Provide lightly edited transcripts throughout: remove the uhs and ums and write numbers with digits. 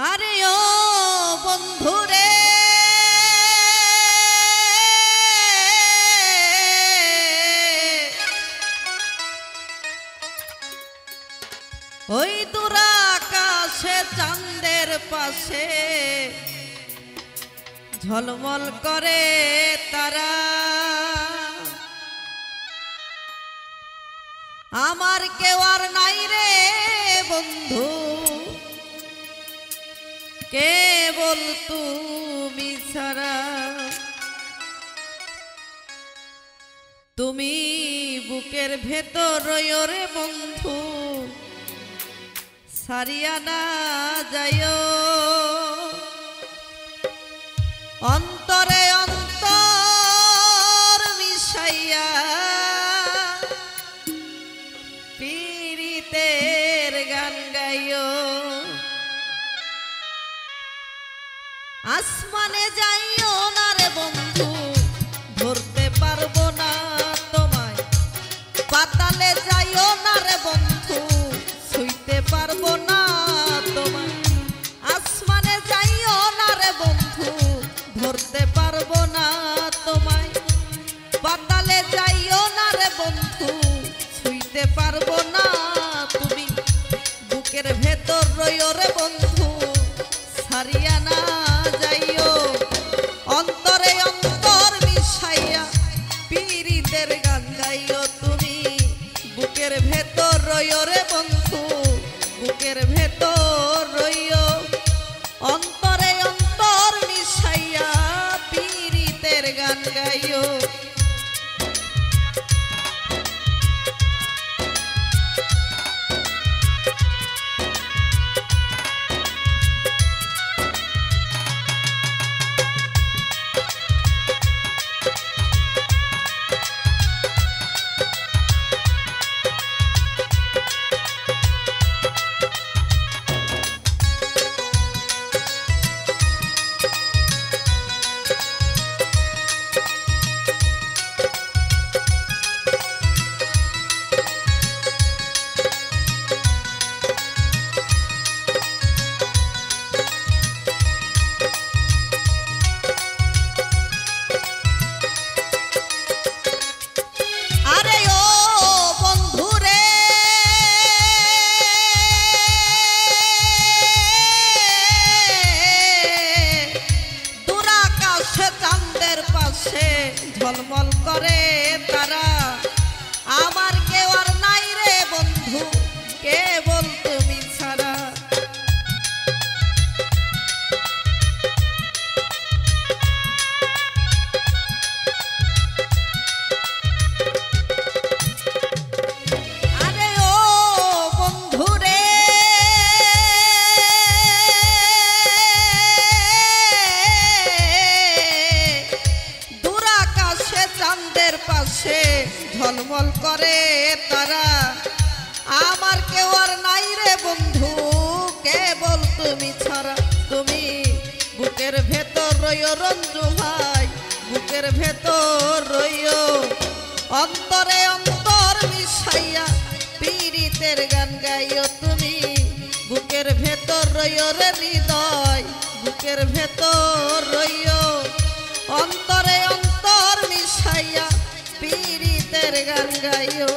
আরে ও বন্ধুরে ওই দূর আকাশে চাঁদের পাশে ঝলমল করে তারা আমার কেউ আর নাই রে বন্ধু কেবল তুমি ছাড়া তুমি বুকের ভেতর রইও রে বন্ধু সারিয়া না যাইও অন্তরে অন্তর মিশাইয়া পীড়িতের গান গাইও আসমানে যাইও না রে বন্ধু ধরতে পারবো না তোমায় পাতালে যাইও না রে বন্ধু ছুঁইতে পারবো না তোমায় আসমানে যাইও না রে বন্ধু ধরতে পারবো না তোমায় পাতালে যাইও না রে বন্ধু ছুঁইতে পারবো না তুমি বুকের ভেতর রইও রে বন্ধু ছাড়িয়া না যাইও অন্তরে অন্তর মিশাইয়া পীড়িতের গান গাইও তুমি বুকের ভেতর রইও রে বন্ধু বুকের ভেতর রইও অন্তরে অন্তর মিশাইয়া পীড়িতের গান গাইও ঝলমল করে তারা আমার কেউ আর নাই রে বন্ধু কেবল তুমি ছাড়া আরে ও বন্ধু রে চাঁদের পাশে ঝলমল করে তারা আমার কেউ আর নাই রে বন্ধু কেবল তুমি ছাড়া তুমি বুকের ভেতর রইও রঞ্জু ভাই বুকের ভেতর রইও অন্তরে অন্তর মিশাইয়া পীড়িতের গান গাইও তুমি বুকের ভেতর রইও রে হৃদয় বুকের ভেতর রইও অন্তরে অন্তর মিশাইয়া পীড়িতের গান গাইও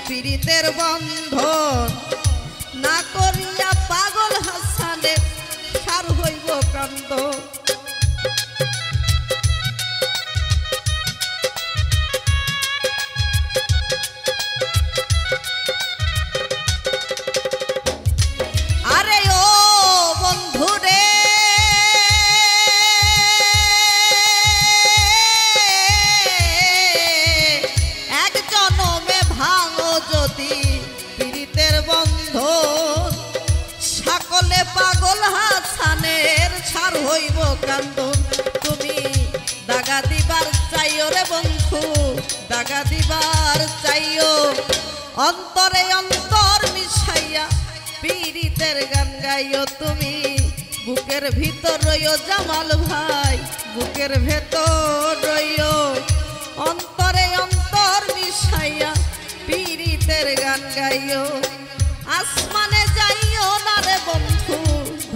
পীড়িতের বন্ধন না করিয়া পাগল হাসানে সার হইব কান্দ আমার হইব কান্দন তুমি দাগা দিবার চাইও রে বন্ধু দাগা দিবার চাইও অন্তরে অন্তর মিশাইয়া পীড়িতের গান গাইও তুমি বুকের ভিতর রইও জামাল ভাই বুকের ভেতর রইও অন্তরে অন্তর মিশাইয়া পীড়িতের গান গাইও আসমানে যাইও না রে বন্ধু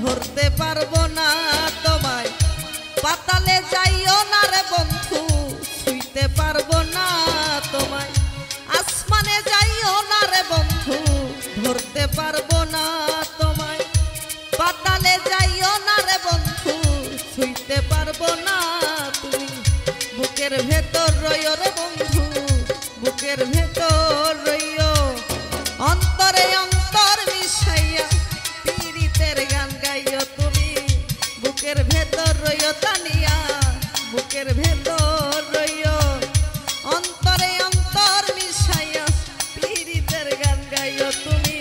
ধরতে পারবো না তোমায় পাতালে যাইও না রে বন্ধু ছুঁইতে পারবো না তোমায় আসমানে যাইও না রে বন্ধু ধরতে পারবো না তোমায় পাতালে যাইও না রে বন্ধু ছুঁইতে পারবো না তুমি বুকের ভেতর রইও রে বন্ধু বুকের ভেতর রইও অন্তরে অন্তর মিশাইয়া পীড়িতের গান গাইও তুমি বুকের ভেতর রইও তানিয়া বুকের ভেতর রইও অন্তরে অন্তর মিশাইয়া পীড়িতের গান গাইও তুমি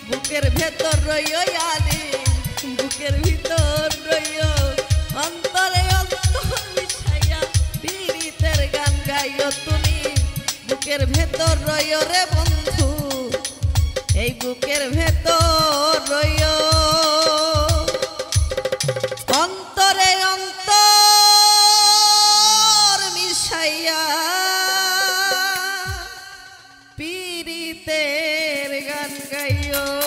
বুকের ভেতর রইও আলি বুকের ভিতর রইও অন্তরে অন্তর মিশাইয়া পীড়িতের গান গাইও তুমি বুকের ভেতর রইও রে বন্ধু এই বুকের ভেতর রইও অন্তরে অন্তর মিশাইয়া পীড়িতের গান গাইও।